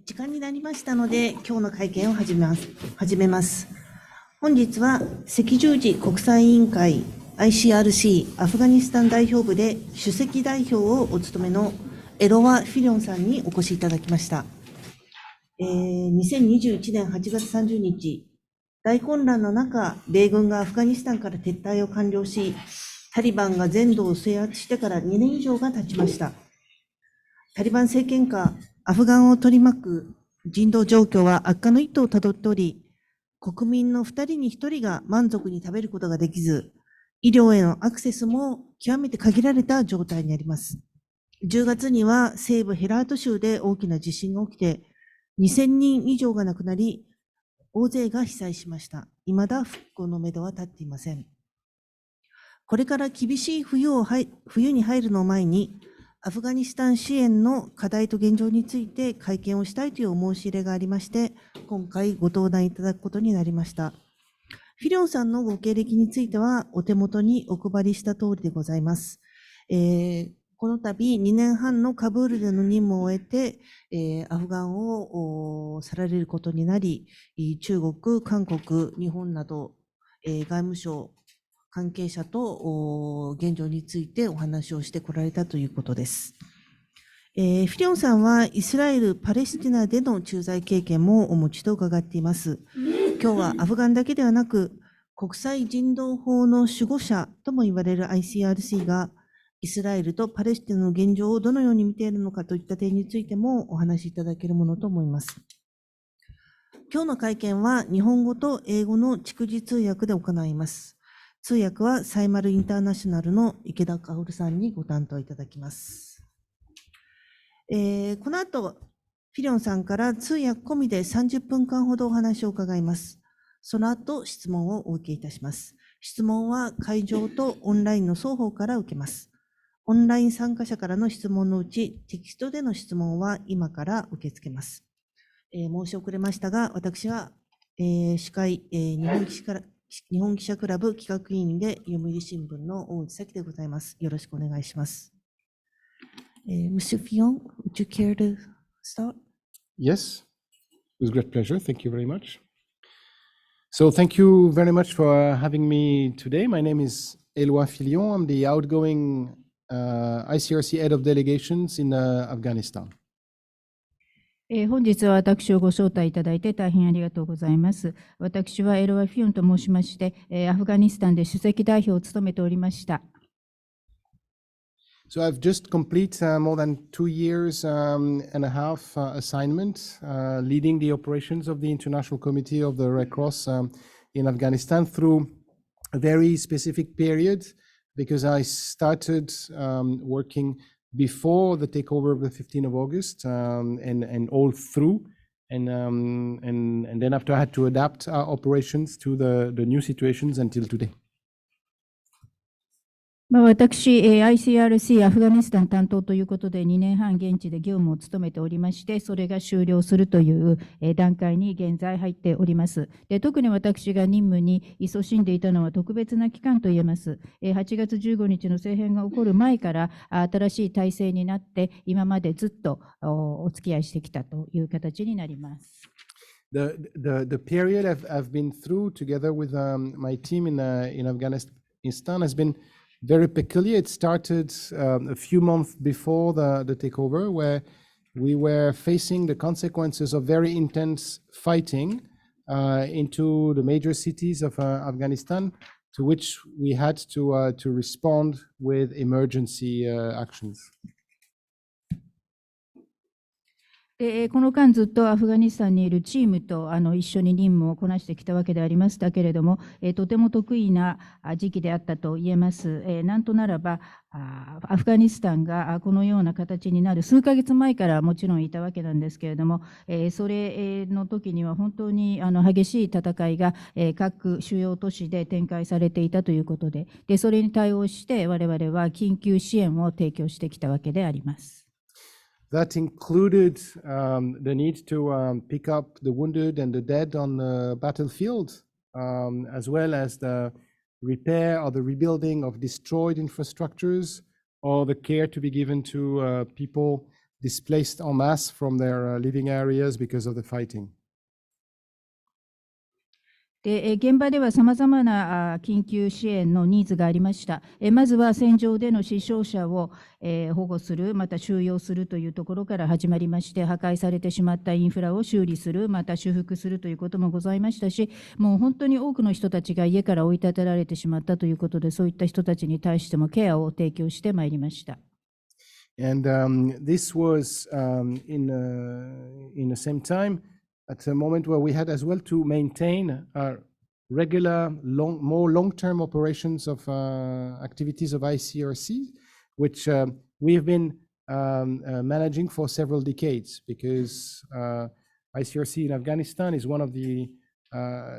時間になりましたので、今日の会見を始めます。本日は赤十字国際委員会 Icrc アフガニスタン代表部で首席代表をお務めのエロワ・フィリョンさんにお越しいただきました。2021年8月30日、大混乱の中、米軍がアフガニスタンから撤退を完了し、タリバンが全土を制圧してから2年以上が経ちました。タリバン政権下、アフガンを取り巻く人道状況は悪化の一途をたどっており、国民の2人に1人が満足に食べることができず、医療へのアクセスも極めて限られた状態にあります。10月には西部ヘラート州で大きな地震が起きて、2000人以上が亡くなり、大勢が被災しました。未だ復興のめどは立っていません。これから厳しい冬に入るのを前に、アフガニスタン支援の課題と現状について会見をしたいというお申し入れがありまして、今回ご登壇いただくことになりました。フィリョンさんのご経歴についてはお手元にお配りした通りでございます。この度2年半のカブールでの任務を終えて、アフガンを去られることになり、中国、韓国、日本など、外務省関係者と現状についてお話をしてこられたということです。フィリョンさんはイスラエル・パレスティナでの駐在経験もお持ちと伺っています。今日はアフガンだけではなく、国際人道法の守護者とも言われる Icrc がイスラエルとパレスティナの現状をどのように見ているのかといった点についてもお話しいただけるものと思います。今日の会見は日本語と英語の逐次通訳で行います。通訳はサイマルインターナショナルの池田薫さんにご担当いただきます。この後、フィリョンさんから通訳込みで30分間ほどお話を伺います。その後、質問をお受けいたします。質問は会場とオンラインの双方から受けます。オンライン参加者からの質問のうち、テキストでの質問は今から受け付けます。申し遅れましたが、私は、司会、日本記者クラブ企画委員で読売新聞の大内佐紀でございます。よろしくお願いします。Mr. Fillon, would you care to start? Yes, with great pleasure. Thank you very much. So thank you very much for having me today. My name is Éloi Fillon. I'm the outgoing Icrc head of delegations in Afghanistan. 本日は私をご招待いただいて大変ありがとうございます。私はエロワ・フィヨンと申しまして、アフガニスタンで首席代表を務めておりました。So I've just completed more than 2 years and a half assignment leading the operations of the International Committee of the Red Cross in Afghanistan through a very specific period because I started working before the takeover of the 15th of August and all through and then after I had to adapt our operations to the new situations until today. 私、ICRC アフガニスタン担当ということで2年半現地で業務を務めておりまして、それが終了するという段階に現在入っております。で、特に私が任務に勤しんでいたのは特別な期間といえます。8月15日の政変が起こる前から新しい体制になって、今までずっとお付き合いしてきたという形になります。The period I've been through together with my team in Afghanistan has been very peculiar. It started a few months before the takeover, where we were facing the consequences of very intense fighting into the major cities of Afghanistan, to which we had to respond with emergency actions. この間ずっとアフガニスタンにいるチームと一緒に任務をこなしてきたわけでありましたけれども、とても得意な時期であったと言えます。なんとならばアフガニスタンがこのような形になる数ヶ月前からもちろんいたわけなんですけれども、それの時には本当に激しい戦いが各主要都市で展開されていたということで、それに対応して我々は緊急支援を提供してきたわけであります。That included the need to pick up the wounded and the dead on the battlefield, as well as the repair or the rebuilding of destroyed infrastructures, or the care to be given to people displaced en masse from their living areas because of the fighting. で現場ではさまざまな緊急支援のニーズがありました。まずは戦場での死傷者を保護する、また収容するというところから始まりまして、破壊されてしまったインフラを修理する、また修復するということもございましたし、もう本当に多くの人たちが家から追い立てられてしまったということで、そういった人たちに対してもケアを提供してまいりました。And this was in the same time at a moment where we had as well to maintain regular, more long-term operations of activities of Icrc, which we have been managing for several decades, because Icrc in Afghanistan is one of the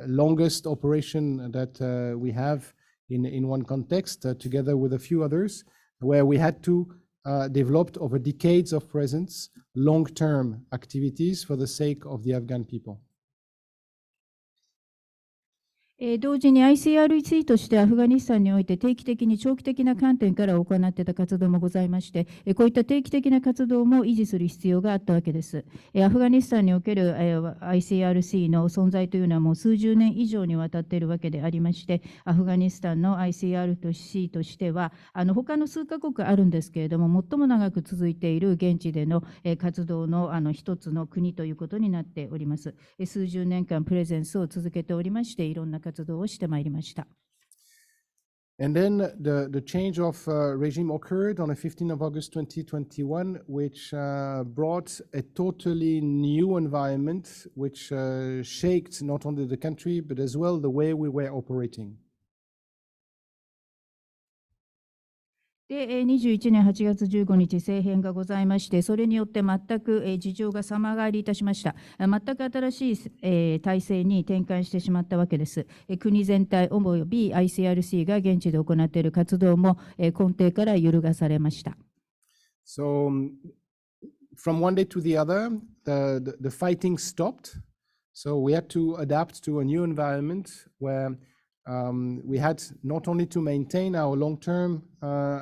longest operation that we have in one context, together with a few others, where we had to developed over decades of presence, long-term activities for the sake of the Afghan people. 同時に Icrc としてアフガニスタンにおいて定期的に長期的な観点から行っていた活動もございまして、こういった定期的な活動も維持する必要があったわけです。アフガニスタンにおける Icrc の存在というのはもう数十年以上にわたっているわけでありまして、アフガニスタンの Icrc としては他の数カ国あるんですけれども、最も長く続いている現地での活動の一つの国ということになっております。数十年間プレゼンスを続けておりまして、いろんな活動をしてまいりました。And then the change of regime occurred on the 15th of August 2021, which brought a totally new environment, which shaped not only the country, but as well the way we were operating. で21年8月15日、政変がございまして、それによって全く事情が様変わりいたしました。全く新しい体制に転換してしまったわけです。国全体および Icrc が現地で行っている活動も根底から揺るがされました。So from one day to the other, the fighting stopped. So we had to adapt to a new environment where we had not only to maintain our long-term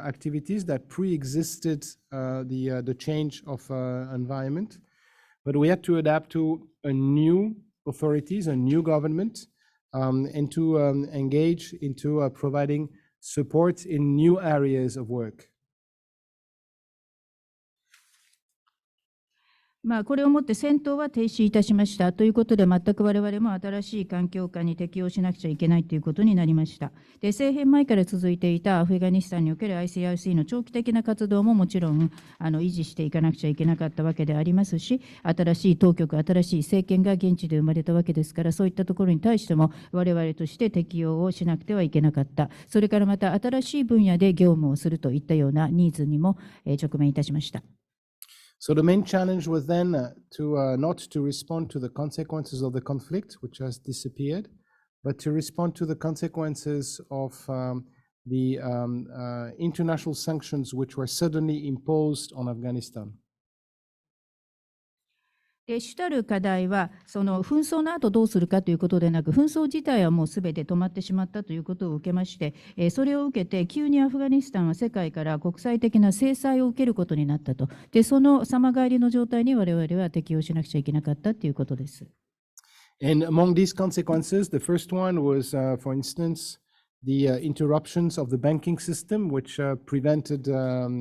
activities that pre-existed the change of environment, but we had to adapt to a new authorities, a new government, and to engage into providing support in new areas of work. これをもって戦闘は停止いたしましたということで、全く我々も新しい環境下に適応しなくちゃいけないということになりました。で、政変前から続いていたアフガニスタンにおける Icrc の長期的な活動ももちろん維持していかなくちゃいけなかったわけでありますし、新しい当局、新しい政権が現地で生まれたわけですから、そういったところに対しても我々として適応をしなくてはいけなかった。それからまた新しい分野で業務をするといったようなニーズにも直面いたしました。So the main challenge was then not to respond to the consequences of the conflict, which has disappeared, but to respond to the consequences of the international sanctions which were suddenly imposed on Afghanistan. 主たる課題は、その紛争の後どうするかということでなく、紛争自体はもうすべて止まってしまったということを受けまして、それを受けて、急にアフガニスタンは世界から国際的な制裁を受けることになったと。で、その様変わりの状態に我々は適応しなくちゃいけなかったということです。And among these consequences, the first one was, for instance, the interruptions of the banking system, which prevented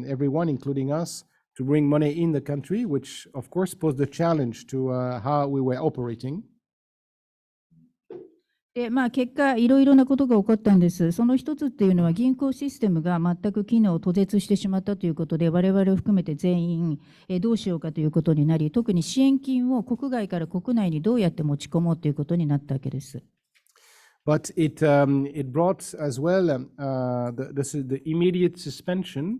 everyone, including us, to bring money in the country, which of course posed a challenge to how we were operating. で結果、いろいろなことが起こったんです。その一つっていうのは、銀行システムが全く機能を途絶してしまったということで、我々を含めて全員どうしようかということになり、特に支援金を国外から国内にどうやって持ち込もうということになったわけです。But it brought as well the immediate suspension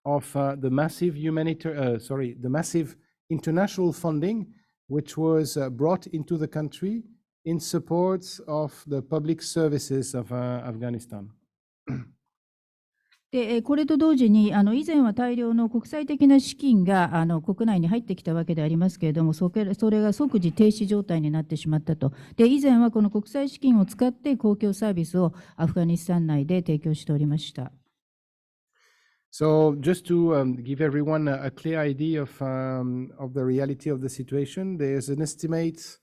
of the massive the massive international funding which was brought into the country in support of the public services of Afghanistan. でこれと同時に以前は大量の国際的な資金が国内に入ってきたわけでありますけれども、それが即時停止状態になってしまったと。で以前はこの国際資金を使って公共サービスをアフガニスタン内で提供しておりました。So just to give everyone a clear idea of the reality of the situation, there's an estimate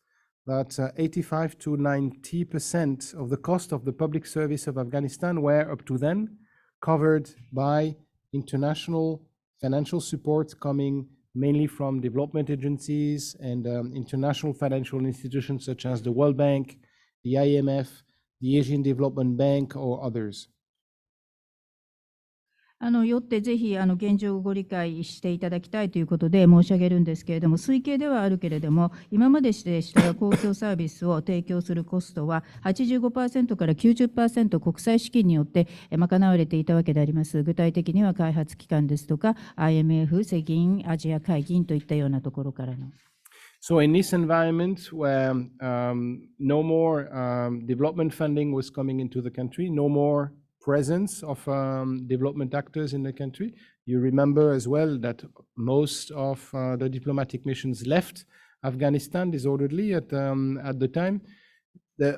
that 85 to 90% of the cost of the public service of Afghanistan were up to then covered by international financial support coming mainly from development agencies and international financial institutions such as the World Bank, the IMF, the Asian Development Bank, or others. よってぜひ現状をご理解していただきたいということで申し上げるんですけれども、推計ではあるけれども、今まででしたら公共サービスを提供するコストは 85% から 90% 国際資金によって賄われていたわけであります。具体的には開発機関ですとか IMF、世銀、アジア会銀といったようなところからの。So in this environment where no more development funding was coming into the country, no more presence of development actors in the country. You remember as well that most of the diplomatic missions left Afghanistan disorderly at the time.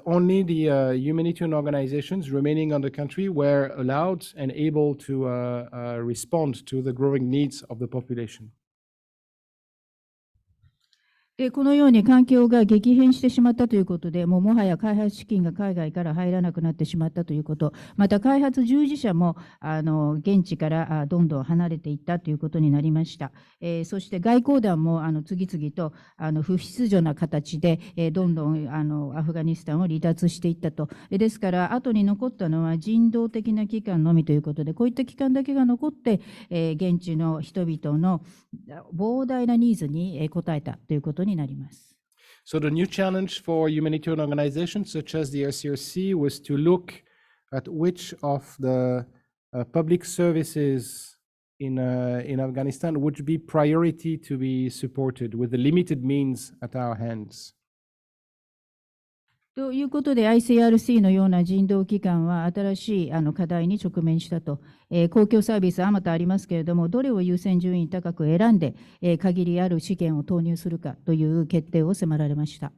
Only the humanitarian organizations remaining on the country were allowed and able to respond to the growing needs of the population. でこのように環境が激変してしまったということで、もはや開発資金が海外から入らなくなってしまったということ、また開発従事者も現地からどんどん離れていったということになりました。そして外交団も次々と不秩序な形でどんどんアフガニスタンを離脱していったと。ですから、後に残ったのは人道的な機関のみということで、こういった機関だけが残って、現地の人々の膨大なニーズに応えたということになります。So the new challenge for humanitarian organizations such as the ICRC was to look at which of the public services in Afghanistan would be priority to be supported with the limited means at our hands. ということで ICRC のような人道機関は新しい課題に直面したと。公共サービスあまたありますけれども、どれを優先順位高く選んで限りある資源を投入するかという決定を迫られました。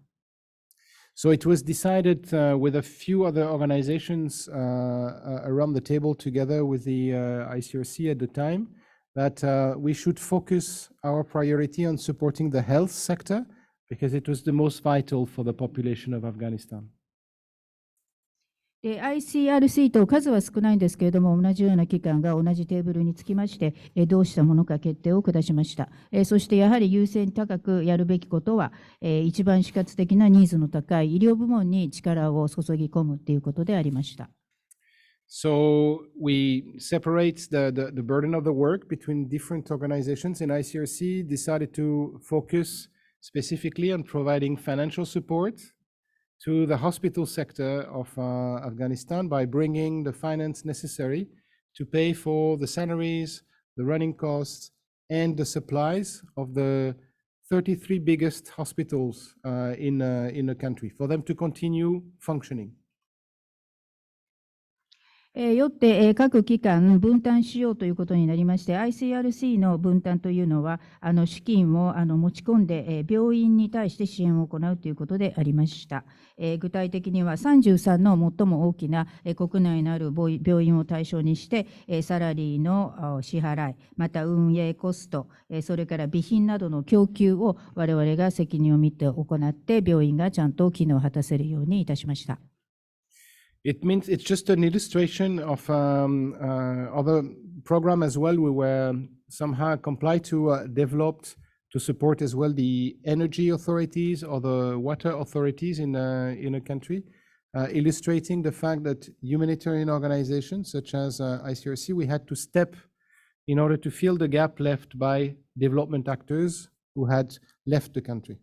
So it was decided with a few other organizations around the table together with the ICRC at the time that we should focus our priority on supporting the health sector because it was the most vital for the population of Afghanistan. ICRC と数は少ないんですけれども、同じような機関が同じテーブルにつきまして、どうしたものか決定を下しました。そしてやはり優先高くやるべきことは、一番死活的なニーズの高い医療部門に力を注ぎ込むということでありました。So we separate the burden of the work between different organizations, and ICRC decided to focus specifically on providing financial support to the hospital sector of Afghanistan by bringing the finance necessary to pay for the salaries, the running costs, and the supplies of the 33 biggest hospitals in the country for them to continue functioning. よって各機関分担しようということになりまして、 ICRC の分担というのは資金を持ち込んで病院に対して支援を行うということでありました。具体的には33の最も大きな国内のある病院を対象にしてサラリーの支払い、また運営コスト、それから備品などの供給を我々が責任を持って行って病院がちゃんと機能を果たせるようにいたしました。It means it's just an illustration of other program as well. We were somehow complied to developed to support as well the energy authorities or the water authorities in a country, illustrating the fact that humanitarian organizations such as ICRC, we had to step in order to fill the gap left by development actors who had left the country.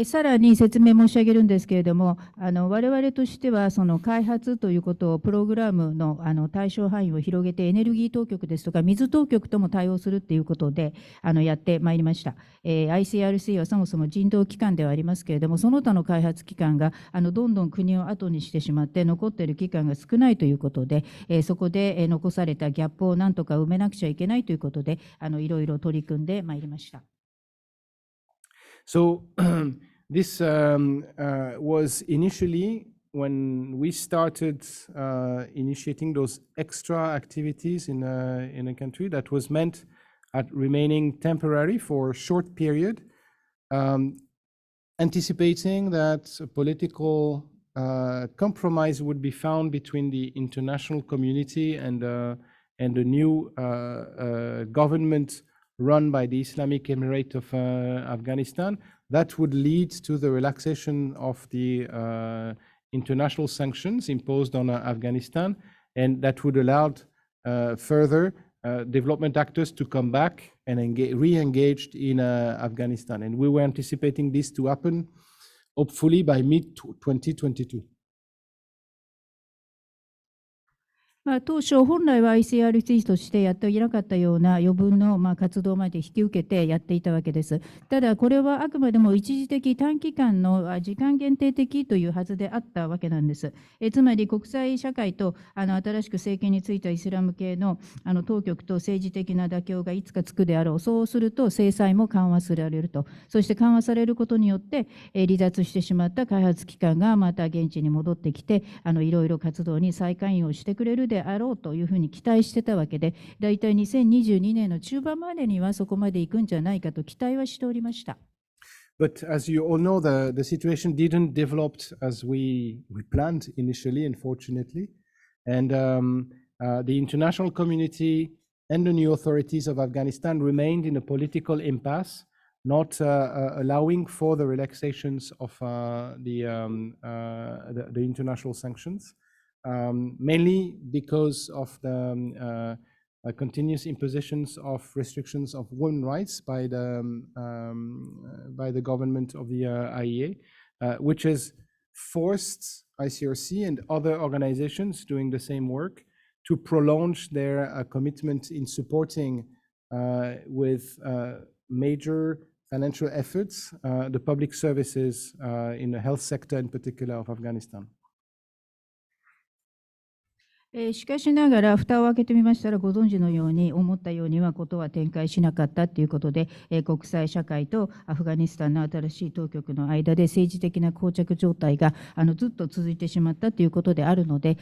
さらに説明申し上げるんですけれども、我々としてはその開発ということをプログラムの対象範囲を広げてエネルギー当局ですとか水当局とも対応するということでやってまいりました。ICRC はそもそも人道機関ではありますけれども、その他の開発機関がどんどん国を後にしてしまって残っている機関が少ないということで、そこで残されたギャップをなんとか埋めなくちゃいけないということでいろいろ取り組んでまいりました。So this was initially when we started initiating those extra activities in a country, that was meant at remaining temporary for a short period, anticipating that a political compromise would be found between the international community and the new government run by the Islamic Emirate of Afghanistan. That would lead to the relaxation of the international sanctions imposed on Afghanistan, and that would allow further development actors to come back and re-engaged in Afghanistan. And we were anticipating this to happen, hopefully by mid-2022. 当初、本来は Icrc としてやっていなかったような余分の活動まで引き受けてやっていたわけです。ただ、これはあくまでも一時的、短期間の時間限定的というはずであったわけなんです。つまり、国際社会と新しく政権についたイスラム系の当局と政治的な妥協がいつかつくであろう。そうすると、制裁も緩和されると。そして緩和されることによって、離脱してしまった開発機関がまた現地に戻ってきて、いろいろ活動に再関与してくれるであろうというふうに期待してたわけで、だいたい2022年の中盤までにはそこまで行くんじゃないかと期待はしておりました。But as you all know, the situation didn't develop as we planned initially, unfortunately. And the international community and the new authorities of Afghanistan remained in a political impasse, not allowing for the relaxations of the international sanctions. Mainly because of the continuous impositions of restrictions of women's rights by the government of the IEA, which has forced Icrc and other organizations doing the same work to prolong their commitment in supporting with major financial efforts the public services in the health sector in particular of Afghanistan. しかしながら、蓋を開けてみましたら、ご存知のように、思ったようにはことは展開しなかったということで、国際社会とアフガニスタンの新しい当局の間で政治的な膠着状態がずっと続いてしまったということであるので、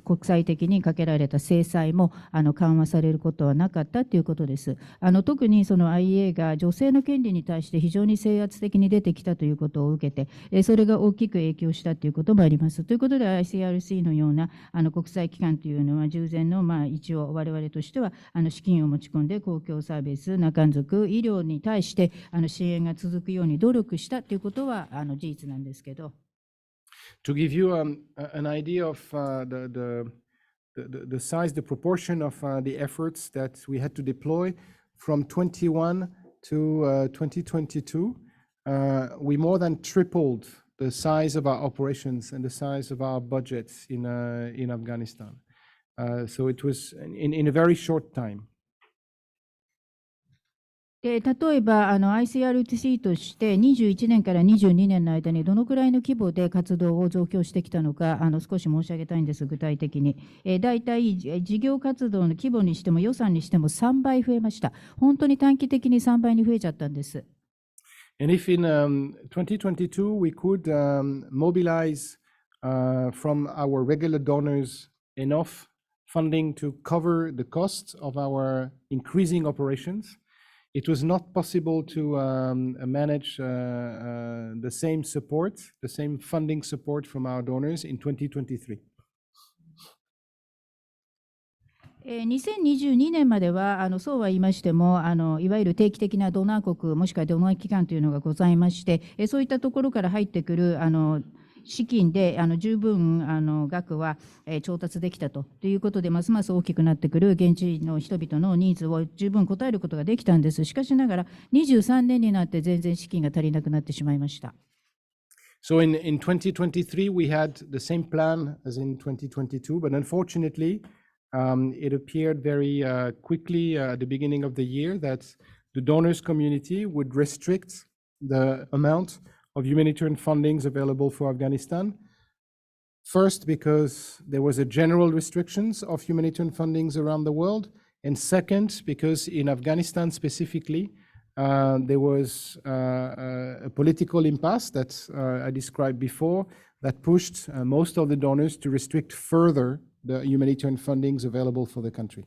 国際的にかけられた制裁も緩和されることはなかったということです。特にその IEA が女性の権利に対して非常に制圧的に出てきたということを受けて、それが大きく影響したということもあります。ということで、Icrc のような国際機関というのは従前の一応我々としては資金を持ち込んで公共サービス、中属、医療に対して支援が続くように努力したということは事実なんですけど。To give you an idea of the size, the proportion of the efforts that we had to deploy from 21 to 2022, we more than tripled the size of our operations and the size of our budgets in Afghanistan. So it was in a very short time. 例えばIcrc として21年から22年の間にどのくらいの規模で活動を増強してきたのか少し申し上げたいんです、具体的に。だいたい事業活動の規模にしても予算にしても3倍増えました。本当に短期的に3倍に増えちゃったんです。And if in 2022 we could mobilize from our regular donors enough funding to cover the costs of our increasing operations, it was not possible to manage the same support, the same funding support from our donors in 2023. 2022年まではそうは言いましてもいわゆる定期的なドナー国もしくはドナー機関というのがございましてそういったところから入ってくる資金で十分額は調達できたということでますます大きくなってくる現地の人々のニーズを十分応えることができたんです。しかしながら23年になって全然資金が足りなくなってしまいました。So in 2023 we had the same plan as in 2022, but unfortunately it appeared very quickly at the beginning of the year that the donors community would restrict the amount of humanitarian fundings available for Afghanistan. First, because there was a general restrictions of humanitarian fundings around the world, and second, because in Afghanistan specifically, there was a political impasse that I described before that pushed most of the donors to restrict further the humanitarian fundings available for the country.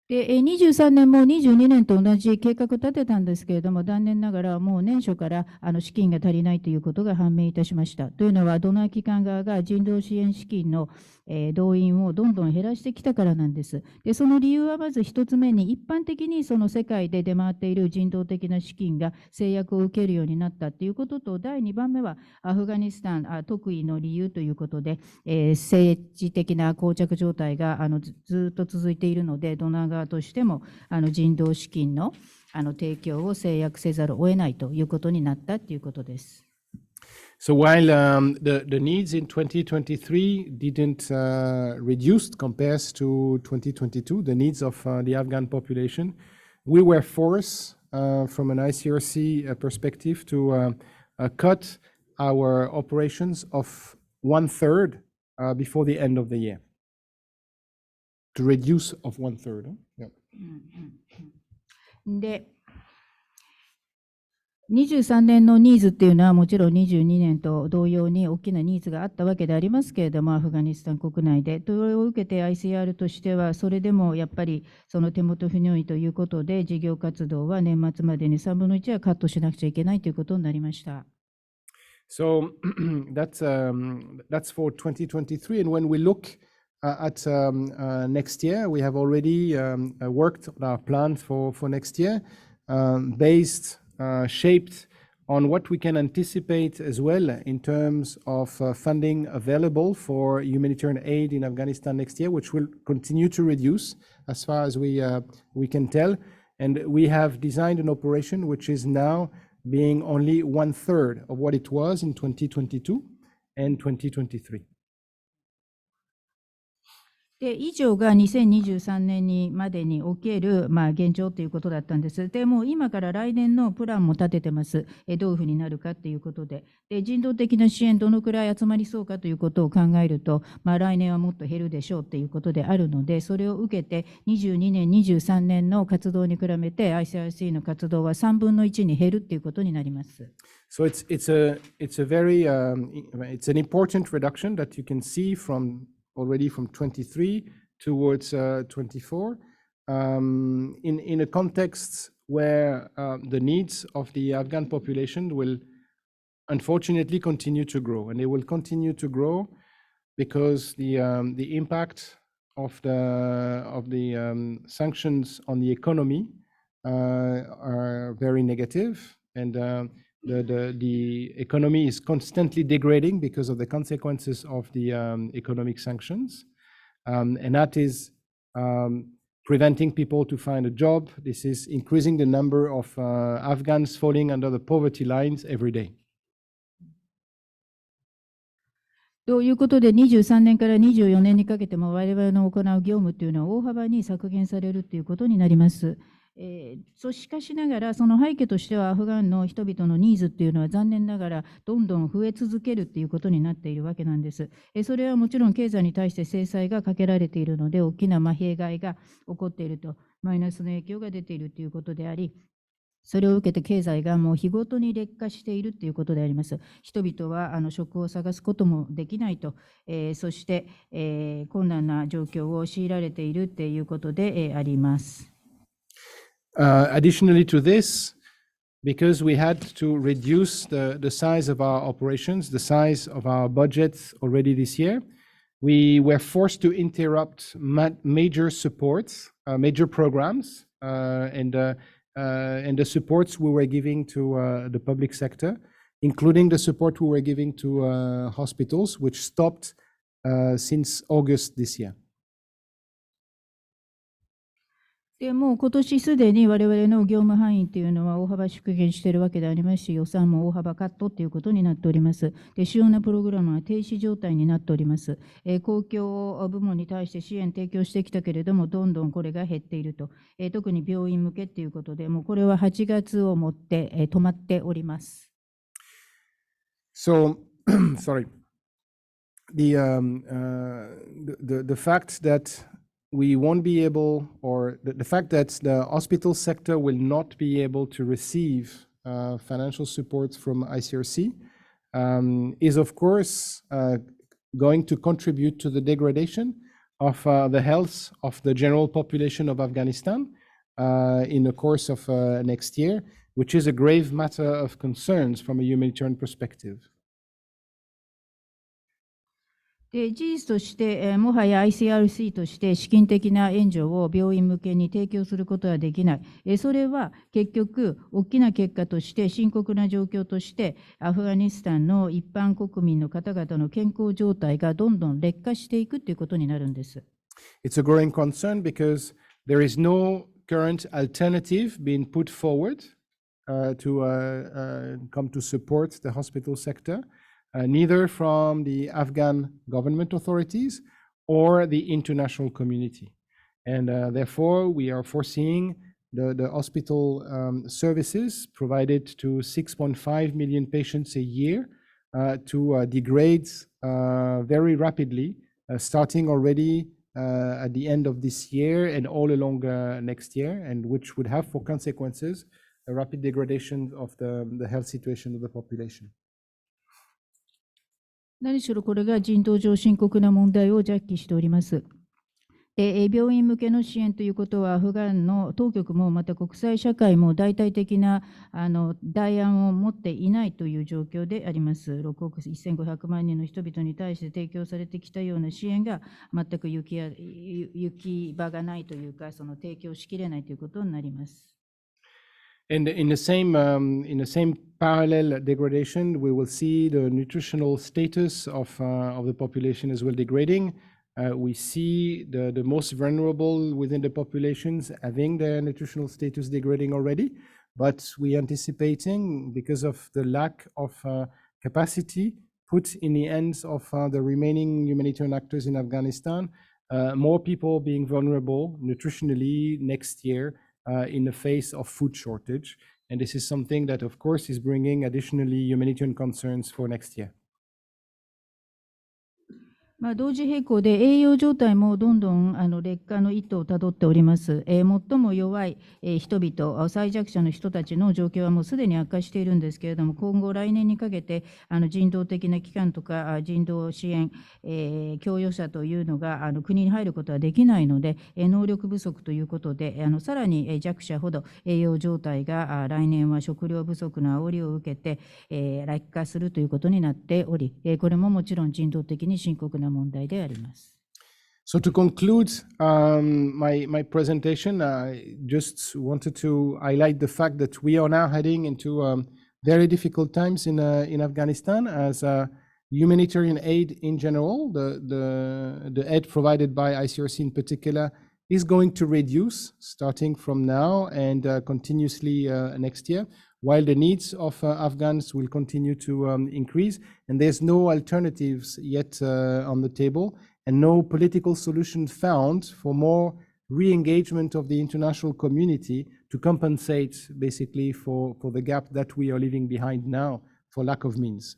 で23年も22年と同じ計画を立てたんですけれども、残念ながらもう年初から資金が足りないということが判明いたしました。というのは、ドナー機関側が人道支援資金の動員をどんどん減らしてきたからなんです。で、その理由はまず一つ目に、一般的にその世界で出回っている人道的な資金が制約を受けるようになったということと、第2番目はアフガニスタン特異の理由ということで、政治的な膠着状態がずっと続いているので、ドナー側としても人道資金の提供を制約せざるを得ないということになったということです。So while the needs in 2023 didn't reduce compared to 2022, the needs of the Afghan population, we were forced from an Icrc perspective to cut our operations of 1/3 before the end of the year. To reduce of 1/3. Yeah. で、23年のニーズっていうのはもちろん22年と同様に大きなニーズがあったわけでありますけれども、アフガニスタン国内で。それを受けて ICR としては、それでもやっぱりその手元不如意ということで、事業活動は年末までに3分の1はカットしなくちゃいけないということになりました。So that's for 2023. And when we look at next year, we have already worked on our plan for next year, shaped on what we can anticipate as well in terms of funding available for humanitarian aid in Afghanistan next year, which will continue to reduce as far as we can tell. And we have designed an operation which is now being only 1/3 of what it was in 2022 and 2023. で以上が2023年にまでにおける、現状ということだったんです。でもう今から来年のプランも立ててます。どういうふうになるかということで、人道的な支援どのくらい集まりそうかということを考えると、来年はもっと減るでしょうということであるので、それを受けて22年、23年の活動に比べて ICRC の活動は3分の1に減るということになります。So it's a very it's an important reduction that you can see already from 23 towards 24, in a context where the needs of the Afghan population will unfortunately continue to grow, and they will continue to grow because the impact of the sanctions on the economy are very negative, and the economy is constantly degrading because of the consequences of the economic sanctions, and that is preventing people to find a job. This is increasing the number of Afghans falling under the poverty lines every day. ということで、23年から24年にかけても我々の行う業務というのは大幅に削減されるということになります。しかしながら、その背景としては、アフガンの人々のニーズっていうのは残念ながらどんどん増え続けるっていうことになっているわけなんです。それはもちろん経済に対して制裁がかけられているので、大きな弊害が起こっていると、マイナスの影響が出ているということであり、それを受けて経済がもう日ごとに劣化しているということであります。人々は職を探すこともできないと、そして、困難な状況を強いられているということであります。Additionally to this, because we had to reduce the size of our operations, the size of our budgets already this year, we were forced to interrupt major supports, major programs, and the supports we were giving to the public sector, including the support we were giving to hospitals, which stopped since August this year. でもう今年すでに我々の業務範囲というのは大幅縮減しているわけでありますし、予算も大幅カットということになっております。で、主要なプログラムは停止状態になっております。公共部門に対して支援提供してきたけれども、どんどんこれが減っていると。特に病院向けということで、もうこれは8月をもって、止まっております。So, sorry. The fact that we won't be able, or the fact that the hospital sector will not be able to receive financial support from Icrc is of course going to contribute to the degradation of the health of the general population of Afghanistan in the course of next year, which is a grave matter of concerns from a humanitarian perspective. で事実として、もはや Icrc として資金的な援助を病院向けに提供することはできない。それは結局、大きな結果として、深刻な状況として、アフガニスタンの一般国民の方々の健康状態がどんどん劣化していくということになるんです。It's a growing concern because there is no current alternative being put forward to come to support the hospital sector. Neither from the Afghan government authorities or the international community. And therefore, we are foreseeing the hospital services provided to 6.5 million patients a year to degrade very rapidly, starting already at the end of this year and all along next year, and which would have for consequences a rapid degradation of the health situation of the population. 何しろこれが人道上深刻な問題を弱気しております。で病院向けの支援ということは、アフガンの当局もまた国際社会も大々的な代案を持っていないという状況であります。6億1500万人の人々に対して提供されてきたような支援が全く行き場がないというか、その提供しきれないということになります。And in the same parallel degradation, we will see the nutritional status of the population as well degrading. We see the most vulnerable within the populations having their nutritional status degrading already, but we anticipating, because of the lack of capacity put in the hands of the remaining humanitarian actors in Afghanistan, more people being vulnerable nutritionally next year in the face of food shortage. And this is something that, of course, is bringing additionally humanitarian concerns for next year. 同時並行で栄養状態もどんどん劣化の一途をたどっております。最も弱い人々、最弱者の人たちの状況はもうすでに悪化しているんですけれども、今後来年にかけて人道的な機関とか人道支援、供与者というのが国に入ることはできないので、能力不足ということで、さらに弱者ほど栄養状態が来年は食料不足の煽りを受けて、劣化するということになっており、これももちろん人道的に深刻な問題であります。So to conclude my presentation, I just wanted to highlight the fact that we are now heading into very difficult times in Afghanistan as humanitarian aid in general. The aid provided by Icrc in particular is going to reduce starting from now and continuously next year, while the needs of Afghans will continue to increase, and there's no alternatives yet on the table, and no political solution found for more re-engagement of the international community to compensate basically for the gap that we are leaving behind now for lack of means.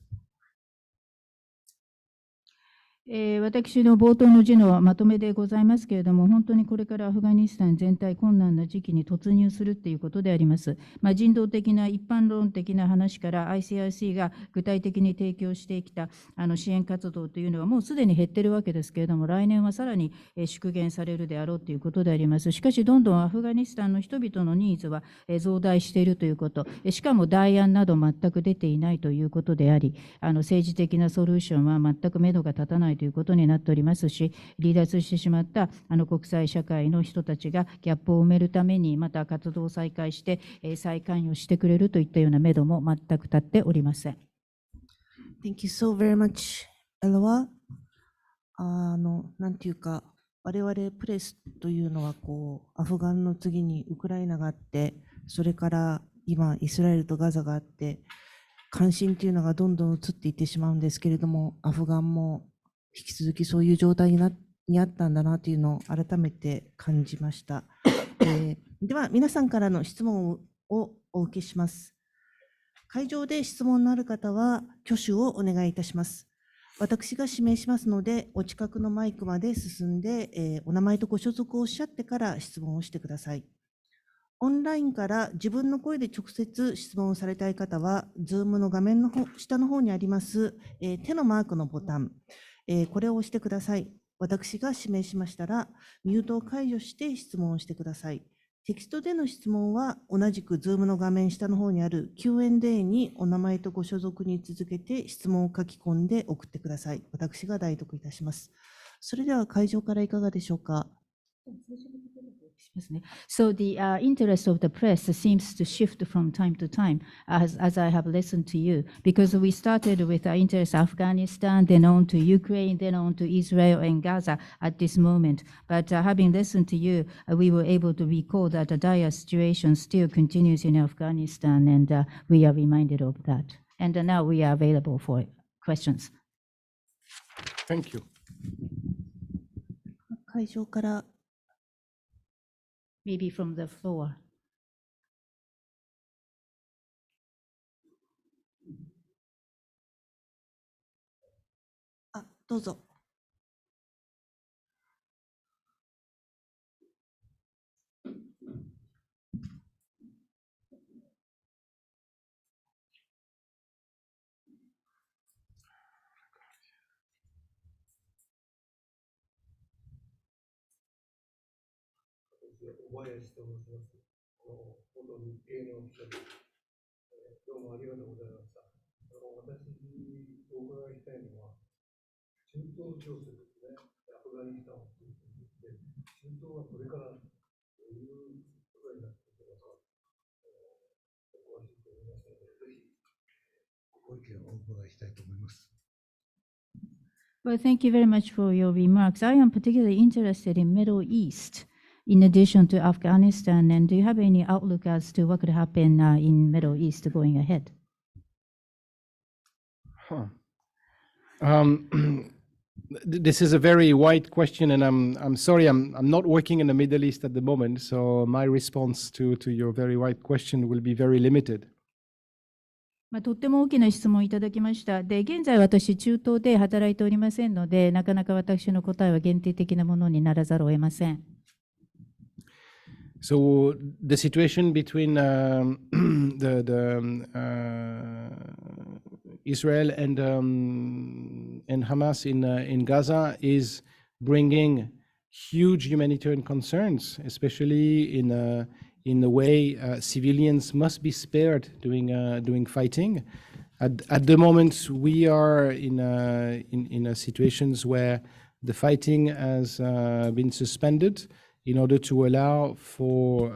私の冒頭の辞のまとめでございますけれども、本当にこれからアフガニスタン全体困難な時期に突入するということであります。人道的な一般論的な話から Icrc が具体的に提供してきた支援活動というのはもうすでに減っているわけですけれども、来年はさらに縮減されるであろうということであります。しかしどんどんアフガニスタンの人々のニーズは増大しているということ、しかも代案など全く出ていないということであり、政治的なソリューションは全く目処が立たないということになっておりますし、離脱してしまった国際社会の人たちがギャップを埋めるためにまた活動を再開して再関与してくれるといったような目処も全く立っておりません。Thank you so very much, エロワ。なんていうか、我々プレスというのはアフガンの次にウクライナがあって、それから今イスラエルとガザがあって、関心というのがどんどん移っていってしまうんですけれども、アフガンも引き続きそういう状態にあったんだなというのを改めて感じました。では皆さんからの質問をお受けします。会場で質問のある方は挙手をお願いいたします。私が指名しますので、お近くのマイクまで進んで、お名前とご所属をおっしゃってから質問をしてください。オンラインから自分の声で直接質問をされたい方は、Zoom の画面の下の方にあります、手のマークのボタン、これを押してください。私が指名しましたら、ミュートを解除して質問をしてください。テキストでの質問は、同じく Zoom の画面下の方にある Q&A にお名前とご所属に続けて質問を書き込んで送ってください。私が代読いたします。それでは会場からいかがでしょうか。So the interest of the press seems to shift from time to time, as I have listened to you, because we started with interest Afghanistan, then on to Ukraine, then on to Israel and Gaza at this moment. But having listened to you, we were able to recall that the dire situation still continues in Afghanistan, and we are reminded of that. And now we are available for questions. Thank you. 会場から Maybe from the floor. どうぞ。小林と申します。元日系の記者です。どうもありがとうございました。私お伺いしたいのは、中東情勢ですね。アフガニスタンを中心にして、中東はこれからどういうことになっていくのか、お詳しいと思いますので、ぜひご意見をお伺いしたいと思います。Well, thank you very much for your remarks. I am particularly interested in Middle East, in addition to Afghanistan. And do you have any outlook as to what could happen in Middle East going ahead? This is a very wide question, and I'm sorry, I'm not working in the Middle East at the moment, so my response to your very wide question will be very limited. とっても大きな質問をいただきました。で、現在私、中東で働いておりませんので、なかなか私の答えは限定的なものにならざるを得ません。So the situation between Israel and Hamas in Gaza is bringing huge humanitarian concerns, especially in the way civilians must be spared during fighting. At the moment, we are in situations where the fighting has been suspended in order to allow for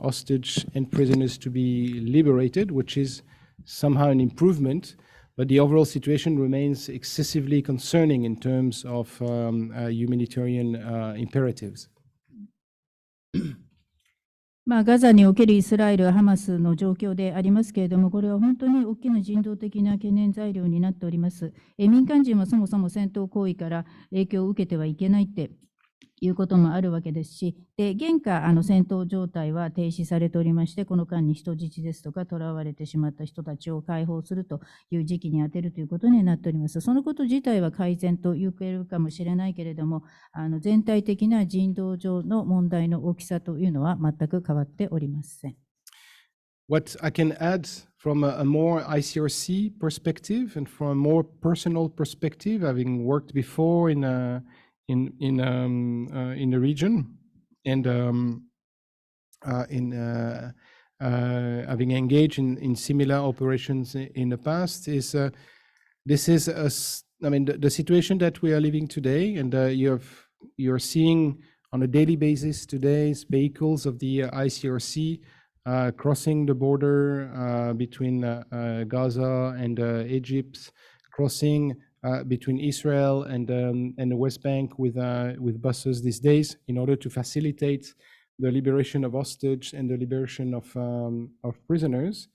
hostage and prisoners to be liberated, which is somehow an improvement, but the overall situation remains excessively concerning in terms of humanitarian imperatives. ガザにおけるイスラエル、ハマスの状況でありますけれども、これは本当に大きな人道的な懸念材料になっております。民間人はそもそも戦闘行為から影響を受けてはいけないっていうこともあるわけですし、で現下戦闘状態は停止されておりまして、この間に人質ですとか囚われてしまった人たちを解放するという時期に充てるということになっております。そのこと自体は改善と言えるかもしれないけれども、全体的な人道上の問題の大きさというのは全く変わっておりません。What I can add from a more ICRC perspective and from a more personal perspective, having worked before in the region and having engaged in similar operations in the past, is this is the situation that we are living today, and you're seeing on a daily basis today's vehicles of the ICRC crossing the border between Gaza and Egypt, crossing between Israel and the West Bank with buses these days in order to facilitate the liberation of hostage and the liberation of prisoners.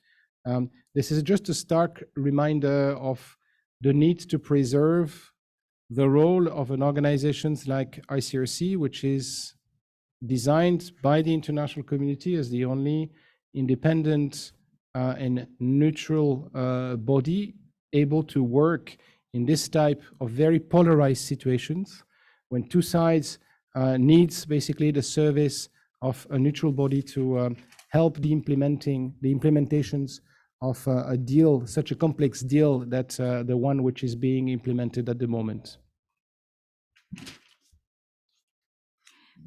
This is just a stark reminder of the need to preserve the role of an organization like ICRC, which is designed by the international community as the only independent and neutral body able to work in this type of very polarized situations, when two sides needs basically the service of a neutral body to help the implementations of a deal, such a complex deal that the one which is being implemented at the moment.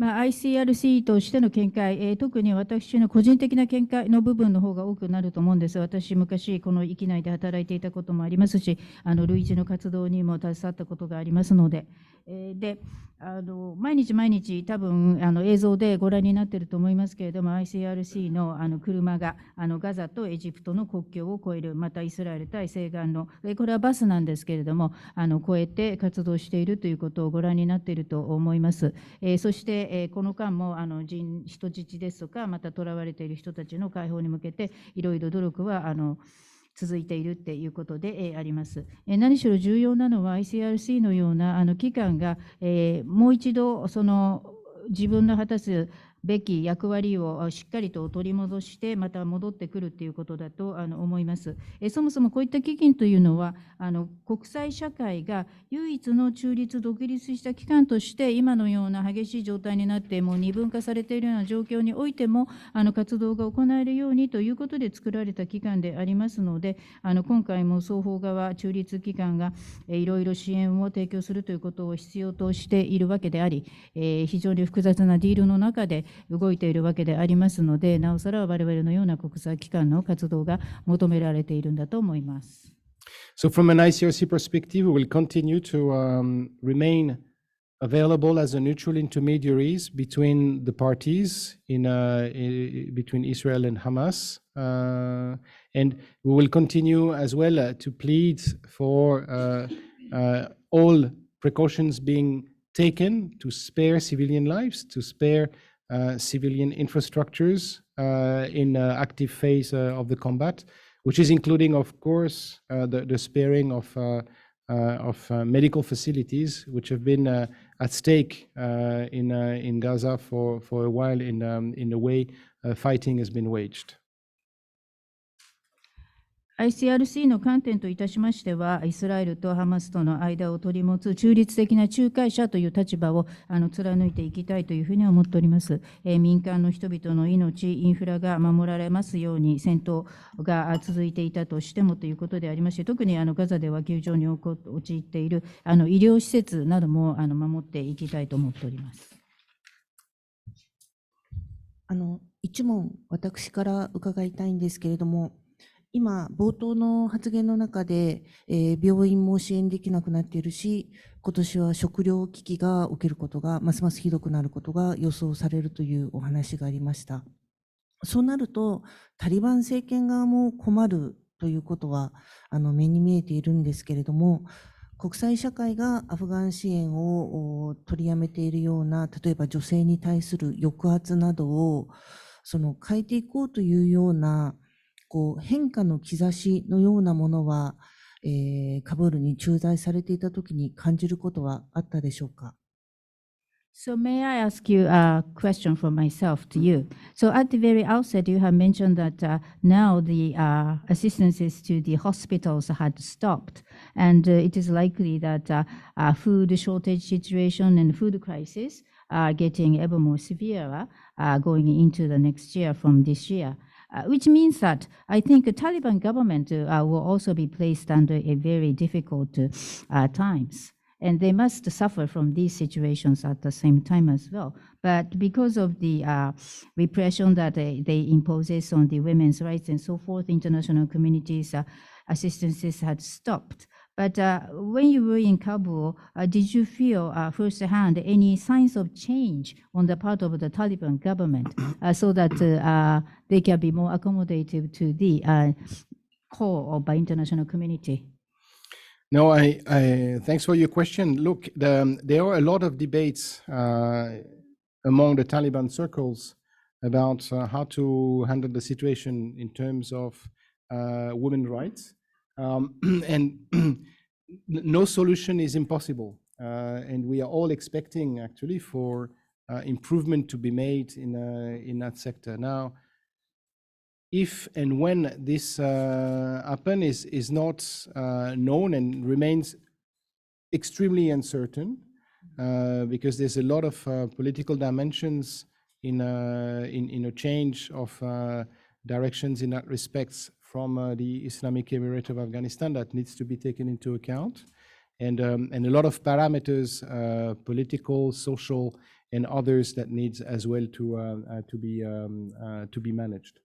ICRC としての見解、特に私の個人的な見解の部分の方が多くなると思うんです。私、昔、この域内で働いていたこともありますし、類似の活動にも携わったことがありますので、毎日多分映像でご覧になっていると思いますけれども、ICRC の車がガザとエジプトの国境を越える、またイスラエル対西岸の、これはバスなんですけれども、越えて活動しているということをご覧になっていると思います。そして、この間も人質ですとか、また囚われている人たちの解放に向けて、いろいろ努力は続いているということであります。何しろ重要なのは ICRC のような機関がもう一度自分の果たすべき役割をしっかりと取り戻して、また戻ってくるということだと思います。そもそもこういった基金というのは、国際社会が唯一の中立、独立した機関として、今のような激しい状態になって、もう二分化されているような状況においても、活動が行えるようにということで作られた機関でありますので、今回も双方側、中立機関がいろいろ支援を提供するということを必要としているわけであり、非常に複雑なディールの中で動いているわけでありますので、なおさら我々のような国際機関の活動が求められているんだと思います。So from an ICRC perspective, we will continue to remain available as a neutral intermediaries between the parties between Israel and Hamas. And we will continue as well to plead for all precautions being taken to spare civilian lives, to spare civilian infrastructures in active phase of the combat, which is including, of course, the sparing of medical facilities, which have been at stake in Gaza for a while in the way fighting has been waged. ICRC の観点といたしましては、イスラエルとハマスとの間を取り持つ中立的な仲介者という立場を貫いていきたいというふうに思っております。民間の人々の命、インフラが守られますように戦闘が続いていたとしてもということでありまして、特にガザでは窮状に陥っている医療施設なども守っていきたいと思っております。一問、私から伺いたいんですけれども、今、冒頭の発言の中で、病院も支援できなくなっているし、今年は食糧危機が起きることが、ますますひどくなることが予想されるというお話がありました。そうなると、タリバン政権側も困るということは目に見えているんですけれども、国際社会がアフガン支援を取りやめているような、例えば女性に対する抑圧などを変えていこうというような変化の兆しのようなものは、カブールに駐在されていたときに感じることはあったでしょうか。So may I ask you a question from myself to you? So at the very outset, you have mentioned that now the assistances to the hospitals had stopped, and it is likely that food shortage situation and food crisis are getting ever more severe going into the next year from this year. Which means that I think the Taliban government will also be placed under a very difficult times. And they must suffer from these situations at the same time as well. But because of the repression that they imposes on the women's rights and so forth, international communities' assistances had stopped. But when you were in Kabul, did you feel firsthand any signs of change on the part of the Taliban government so that they can be more accommodative to the call of the international community? No, thanks for your question. Look, there are a lot of debates among the Taliban circles about how to handle the situation in terms of women's rights. And no solution is impossible. And we are all expecting actually for improvement to be made in that sector. Now, if and when this happens is not known and remains extremely uncertain because there's a lot of political dimensions in a change of directions in that respects from the Islamic Emirate of Afghanistan that needs to be taken into account, and a lot of parameters, political, social, and others that needs as well to be managed.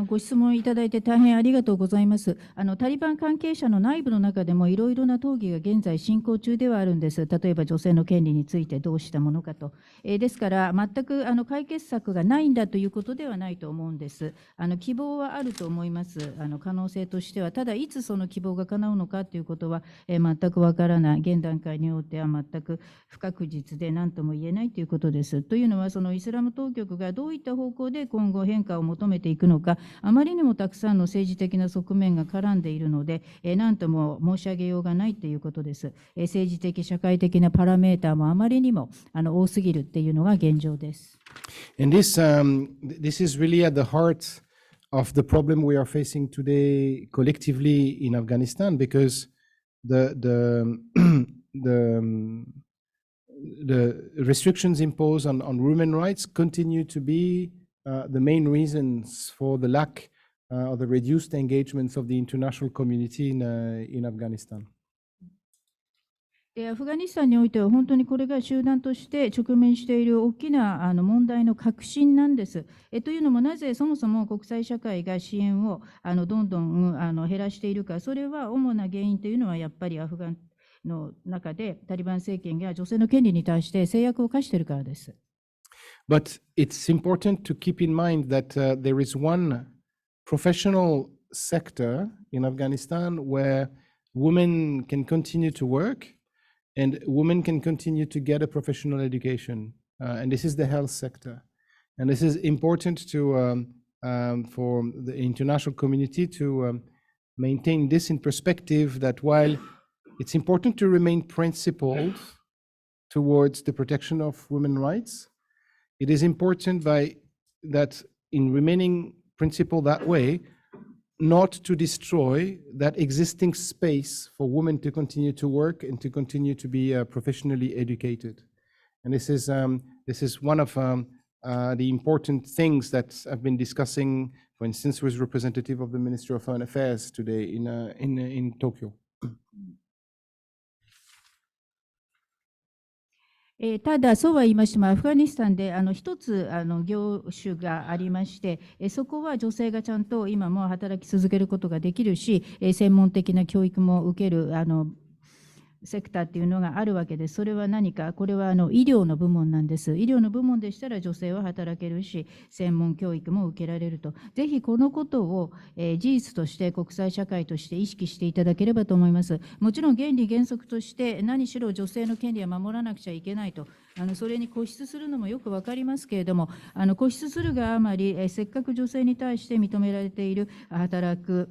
ご質問いただいて大変ありがとうございます。タリバン関係者の内部の中でもいろいろな討議が現在進行中ではあるんです。例えば女性の権利についてどうしたものかと。ですから全く解決策がないんだということではないと思うんです。希望はあると思います。可能性としては。ただいつその希望が叶うのかということは全くわからない。現段階においては全く不確実で何とも言えないということです。というのはそのイスラム当局がどういった方向で今後変化を求めていくのか、あまりにもたくさんの政治的な側面が絡んでいるので、何とも申し上げようがないということです。政治的、社会的なパラメーターもあまりにも多すぎるというのが現状です。And this is really at the heart of the problem we are facing today collectively in Afghanistan, because the restrictions imposed on women's rights continue to be the main reasons for the lack or the reduced engagements of the international community in Afghanistan. アフガニスタンにおいては本当にこれが集団として直面している大きな問題の核心なんです。というのもなぜそもそも国際社会が支援をどんどん減らしているか、それは主な原因というのはやっぱりアフガンの中でタリバン政権が女性の権利に対して制約を課しているからです。But it's important to keep in mind that there is one professional sector in Afghanistan where women can continue to work and women can continue to get a professional education, and this is the health sector. And this is important to for the international community to maintain this in perspective, that while it's important to remain principled towards the protection of women's rights, it is important that in remaining principled that way, not to destroy that existing space for women to continue to work and to continue to be professionally educated. And this is one of the important things that I've been discussing, for instance, with representative of the Ministry of Foreign Affairs today in Tokyo. ただ、そうは言いましても、アフガニスタンで一つ業種がありまして、そこは女性がちゃんと今も働き続けることができるし、専門的な教育も受けるセクターっていうのがあるわけです。それは何か、これは医療の部門なんです。医療の部門でしたら女性は働けるし、専門教育も受けられると。ぜひこのことを事実として国際社会として意識していただければと思います。もちろん原理原則として何しろ女性の権利は守らなくちゃいけないと。それに固執するのもよくわかりますけれども、固執するがあまり、せっかく女性に対して認められている働く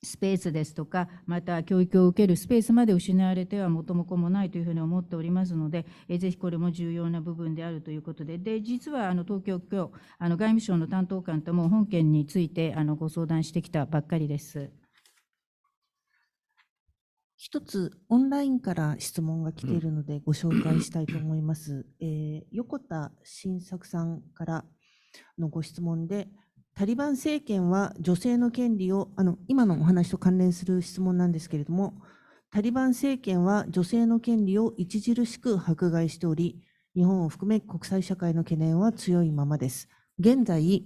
スペースですとか、また教育を受けるスペースまで失われては元も子もないというふうに思っておりますので、ぜひこれも重要な部分であるということで、実は東京今日外務省の担当官とも本件についてご相談してきたばっかりです。一つオンラインから質問が来ているのでご紹介したいと思います。横田新作さんからのご質問で、タリバン政権は女性の権利を、今のお話と関連する質問なんですけれども、タリバン政権は女性の権利を著しく迫害しており、日本を含め国際社会の懸念は強いままです。現在、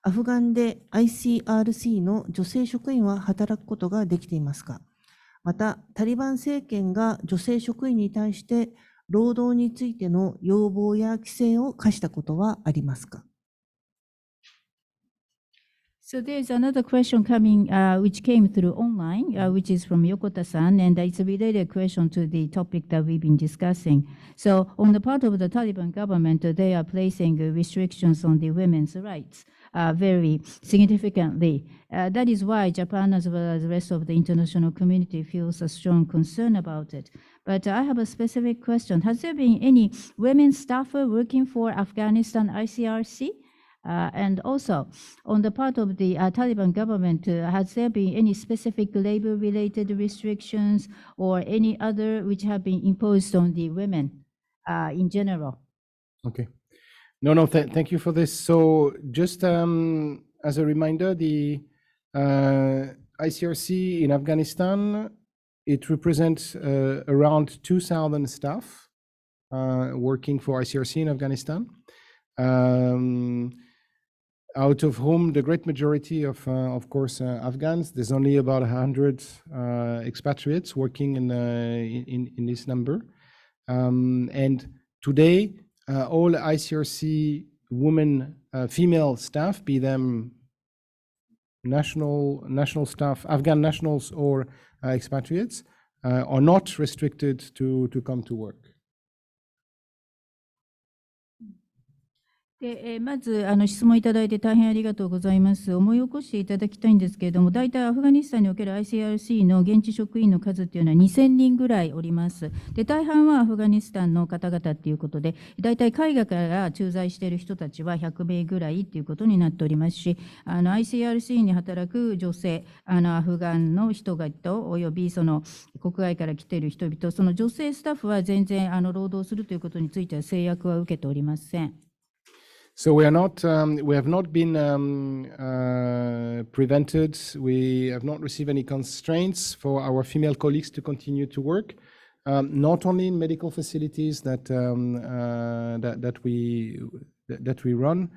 アフガンで Icrc の女性職員は働くことができていますか？また、タリバン政権が女性職員に対して労働についての要望や規制を課したことはありますか？So there's another question coming, which came through online, which is from Yokota-san, and it's a related question to the topic that we've been discussing. So on the part of the Taliban government, they are placing restrictions on the women's rights very significantly. That is why Japan, as well as the rest of the international community, feels a strong concern about it. But I have a specific question. Has there been any women staffer working for Afghanistan ICRC? And also, on the part of the Taliban government, has there been any specific labor-related restrictions or any other which have been imposed on the women in general. Okay. No, thank you for this. So just as a reminder, the ICRC in Afghanistan, it represents around 2,000 staff working for ICRC in Afghanistan, out of whom the great majority of course, Afghans. There's only about 100 expatriates working in this number. And today, all ICRC women, female staff, be them national staff, Afghan nationals or expatriates, are not restricted to come to work. でまず質問いただいて大変ありがとうございます。思い起こしていただきたいんですけれども、大体アフガニスタンにおける ICRC の現地職員の数というのは2000人ぐらいおります。で大半はアフガニスタンの方々ということで、大体海外から駐在している人たちは100名ぐらいということになっておりますし、ICRC に働く女性、アフガンの人々およびその国外から来ている人々、その女性スタッフは全然労働するということについては制約は受けておりません。So we have not been prevented. We have not received any constraints for our female colleagues to continue to work, not only in medical facilities that we run,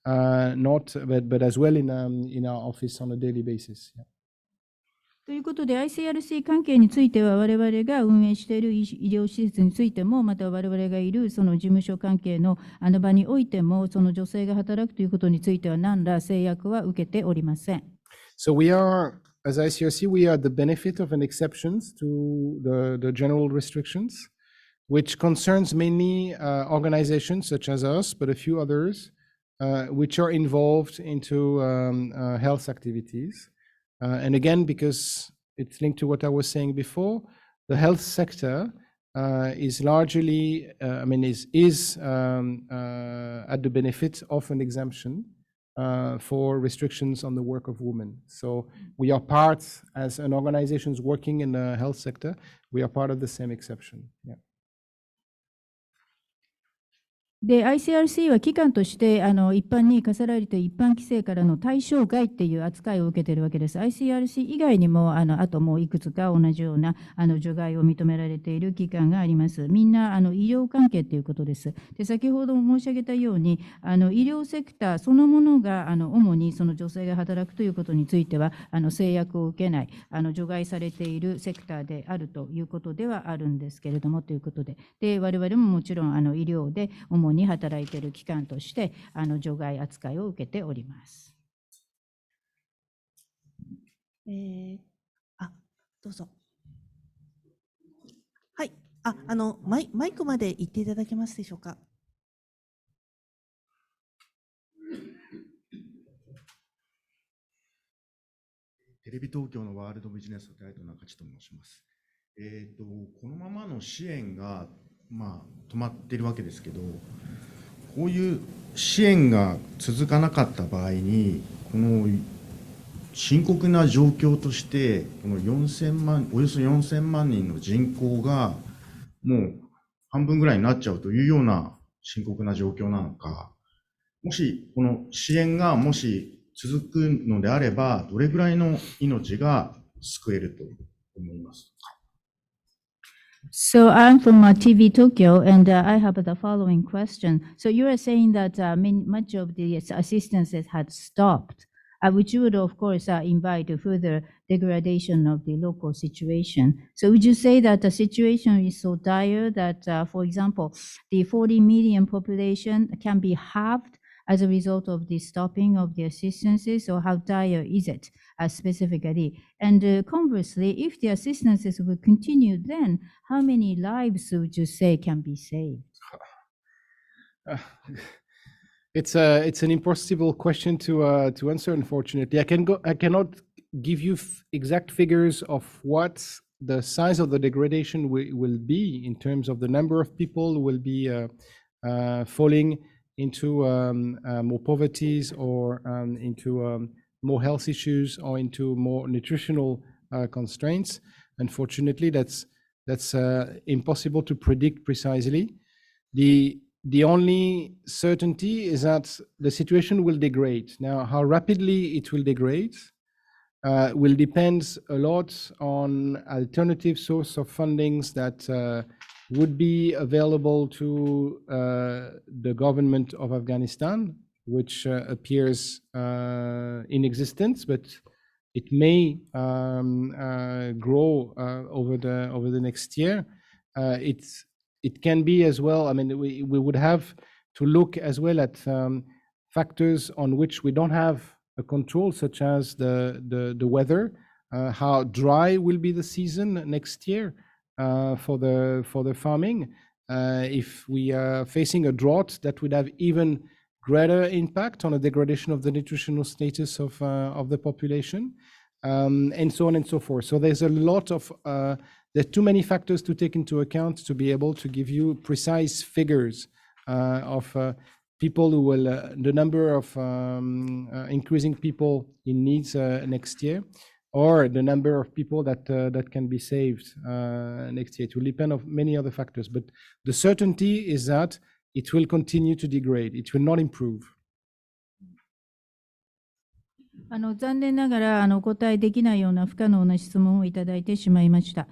but as well in our office on a daily basis. Yeah. ということで ICRC 関係については我々が運営している医療施設についても、また我々がいるその事務所関係の場においても、その女性が働くということについては何ら制約は受けておりません。So we are, as ICRC, we are the benefit of an exception to the general restrictions, which concerns mainly organizations such as us, but a few others, which are involved into health activities. And again, because it's linked to what I was saying before, the health sector is largely, is at the benefit of an exemption for restrictions on the work of women. So we are part, as an organization working in the health sector, we are part of the same exception. Yeah. で ICRC は機関として一般に課せられている一般規制からの対象外っていう扱いを受けているわけです。ICRC 以外にもあともういくつか同じような除外を認められている機関があります。みんな医療関係ということです。で先ほど申し上げたように医療セクターそのものが主にその女性が働くということについては制約を受けない除外されているセクターであるということではあるんですけれどもということで、我々ももちろん医療で主に働いている機関として除外扱いを受けております。どうぞ。はい、マイクまで行っていただけますでしょうか。テレビ東京のワールドビジネス大東中地と申します。このままの支援が止まっているわけですけど、こういう支援が続かなかった場合に、この深刻な状況として、このおよそ4000万人の人口がもう半分ぐらいになっちゃうというような深刻な状況なのか、もしこの支援がもし続くのであれば、どれぐらいの命が救えると思います。So I'm from TV Tokyo, and I have the following question. So you are saying that much of the assistance had stopped, which would, of course, invite further degradation of the local situation. So would you say that the situation is so dire that, for example, the 40 million population can be halved as a result of the stopping of the assistances, or how dire is it specifically? And conversely, if the assistances will continue, then how many lives would you say can be saved? It's an impossible question to answer, unfortunately. I cannot give you exact figures of what the size of the degradation will be in terms of the number of people who will be falling into more poverties, or into more health issues, or into more nutritional constraints. Unfortunately, that's impossible to predict precisely. The only certainty is that the situation will degrade. Now, how rapidly it will degrade will depend a lot on alternative source of fundings that would be available to the government of Afghanistan, which appears in existence, but it may grow over the next year. It can be as well. I mean, we would have to look as well at factors on which we don't have a control, such as the weather, how dry will be the season next year for the farming. If we are facing a drought, that would have even greater impact on a degradation of the nutritional status of the population, and so on and so forth. So there's a lot of there are too many factors to take into account to be able to give you precise figures of people who will, the number of increasing people in needs next year, or the number of people that can be saved next year. It will depend on many other factors, but the certainty is that it will continue to degrade. It will not improve. 残念ながらお答えできないような不可能な質問をいただいてしまいました。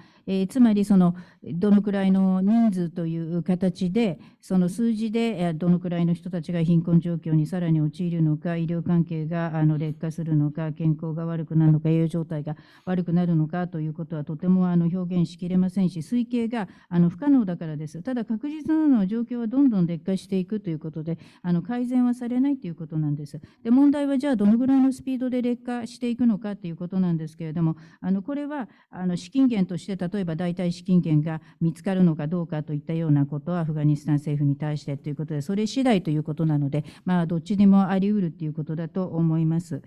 つまりどのくらいの人数という形で、その数字でどのくらいの人たちが貧困状況にさらに陥るのか、医療関係が劣化するのか、健康が悪くなるのか、栄養状態が悪くなるのかということはとても表現しきれませんし、推計が不可能だからです。ただ確実なのは状況はどんどん劣化していくということで、改善はされないということなんです。で、問題はじゃあどのぐらいのスピードで劣化していくのかということなんですけれども、これは資金源として例えば代替資金源が見つかるのかどうかといったようなことはアフガニスタン政府に対してということで、それ次第ということなので、どっちにもあり得るということだと思います。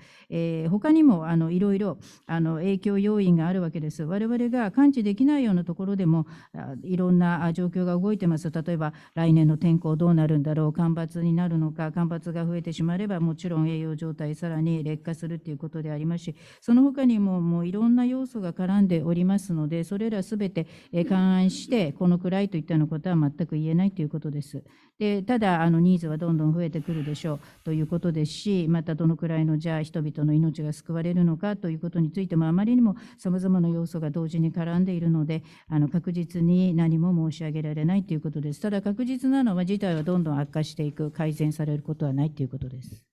他にもいろいろ影響要因があるわけです。我々が感知できないようなところでもいろんな状況が動いてます。例えば来年の天候どうなるんだろう、干ばつになるのか、干ばつが増えてしまえばもちろん栄養状態さらに劣化するということでありますし、その他にもいろんな要素が絡んでおりますので、それらすべて勘案してこのくらいといったようなことは全く言えないということです。で、ただニーズはどんどん増えてくるでしょうということですし、またどのくらいのじゃあ人々の命が救われるのかということについてもあまりにもさまざまな要素が同時に絡んでいるので、確実に何も申し上げられないということです。ただ確実なのは事態はどんどん悪化していく、改善されることはないということです。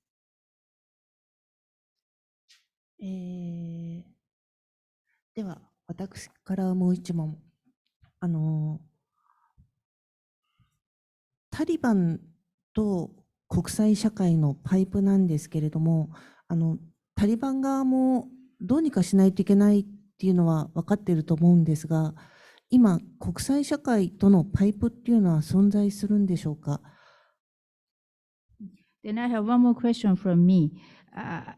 では私からもう一問。タリバンと国際社会のパイプなんですけれども、タリバン側もどうにかしないといけないっていうのは分かっていると思うんですが、今国際社会とのパイプっていうのは存在するんでしょうか。Then I have one more question from me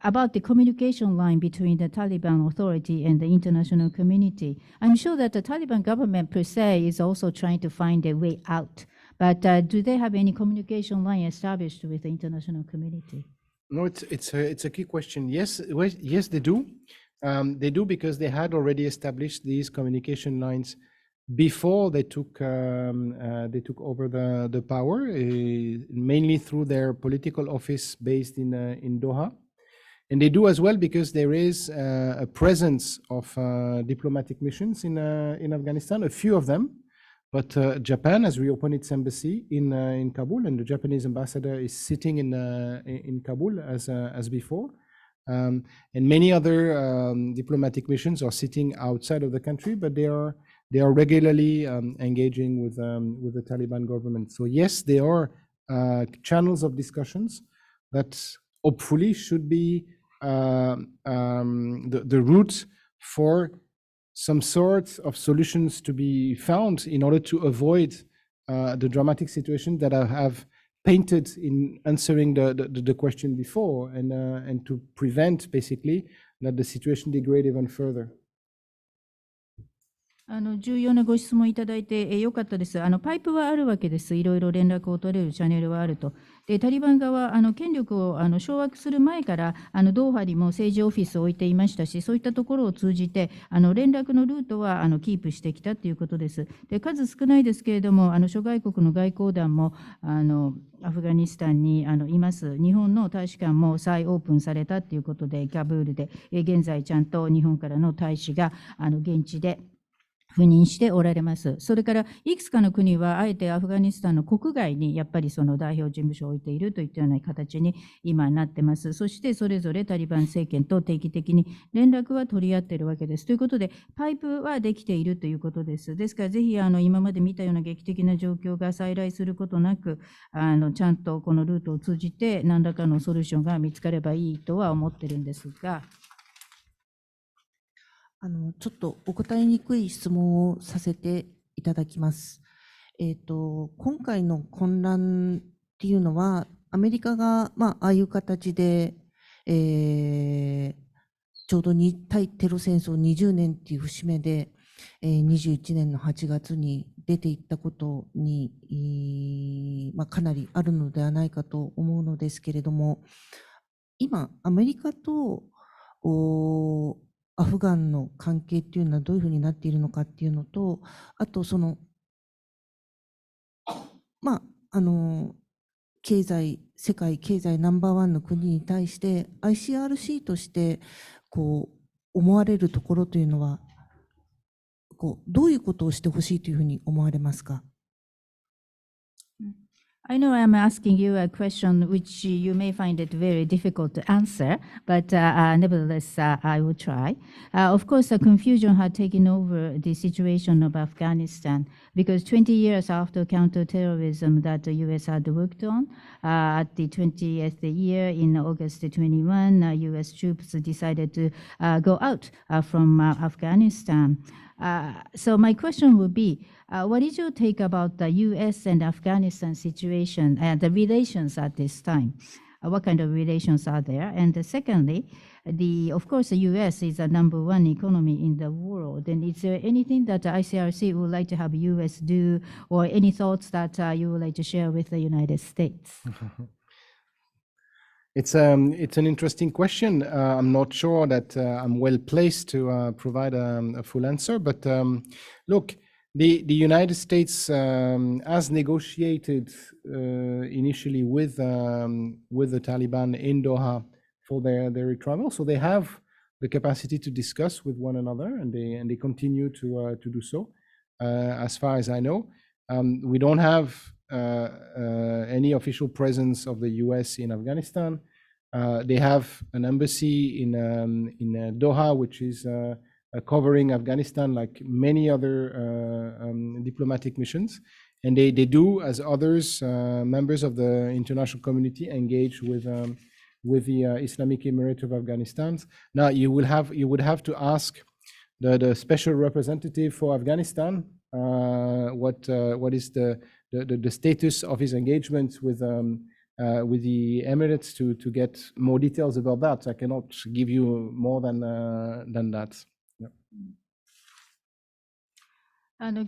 about the communication line between the Taliban authority and the international community. I'm sure that the Taliban government per se is also trying to find a way out, but do they have any communication line established with the international community? No, it's a key question. Yes, they do. They do because they had already established these communication lines before they took over the power, mainly through their political office based in Doha. And they do as well because there is a presence of diplomatic missions in Afghanistan, a few of them. But Japan has reopened its embassy in Kabul, and the Japanese ambassador is sitting in Kabul as before. And many other diplomatic missions are sitting outside of the country, but they are regularly engaging with the Taliban government. So yes, there are channels of discussions that hopefully should be the route for some sort of solutions to be found in order to avoid the dramatic situation that I have painted in answering the question before, and to prevent basically that the situation degrade even further. 重要なご質問いただいてよかったです。パイプはあるわけです。いろいろ連絡を取れるチャンネルはあると。で、タリバン側、権力を掌握する前から、ドーハにも政治オフィスを置いていましたし、そういったところを通じて、連絡のルートはキープしてきたということです。で、数少ないですけれども、諸外国の外交団も、アフガニスタンにいます。日本の大使館も再オープンされたということで、カブールで、現在ちゃんと日本からの大使が現地で赴任しておられます。それからいくつかの国はあえてアフガニスタンの国外にやっぱりその代表事務所を置いているといったような形に今なってます。そしてそれぞれタリバン政権と定期的に連絡は取り合っているわけです。ということでパイプはできているということです。ですからぜひ今まで見たような劇的な状況が再来することなくちゃんとこのルートを通じて何らかのソリューションが見つかればいいとは思っているんですが。ちょっとお答えにくい質問をさせていただきます。今回の混乱っていうのは、アメリカが、ああいう形で、ちょうど対テロ戦争20年っていう節目で、21年の8月に出ていったことに、かなりあるのではないかと思うのですけれども、今、アメリカとアフガンの関係っていうのはどういうふうになっているのかっていうのと、あと世界経済ナンバーワンの国に対して Icrc として思われるところというのはどういうことをしてほしいというふうに思われますか？I know I'm asking you a question which you may find it very difficult to answer, but nevertheless, I will try. Of course, the confusion had taken over the situation of Afghanistan because 20 years after counterterrorism that the U.S. had worked on, at the 20th year in August 21, U.S. troops decided to go out from Afghanistan. So my question would be, what is your take about the U.S. and Afghanistan situation and the relations at this time? What kind of relations are there? And secondly, of course, the U.S. is the number one economy in the world. And is there anything that the Icrc would like to have U.S. do, or any thoughts that you would like to share with the United States? It's an interesting question. I'm not sure that I'm well placed to provide a full answer, but look, the United States has negotiated initially with the Taliban in Doha for their retrieval, so they have the capacity to discuss with one another, and they continue to do so. As far as I know, we don't have any official presence of the U.S. in Afghanistan. They have an embassy in Doha, which is covering Afghanistan like many other diplomatic missions. And they do, as others, members of the international community, engage with the Islamic Emirate of Afghanistan. Now, you would have to ask the special representative for Afghanistan what is the status of his engagement with the Emirates to get more details about that. I cannot give you more than that. Yeah.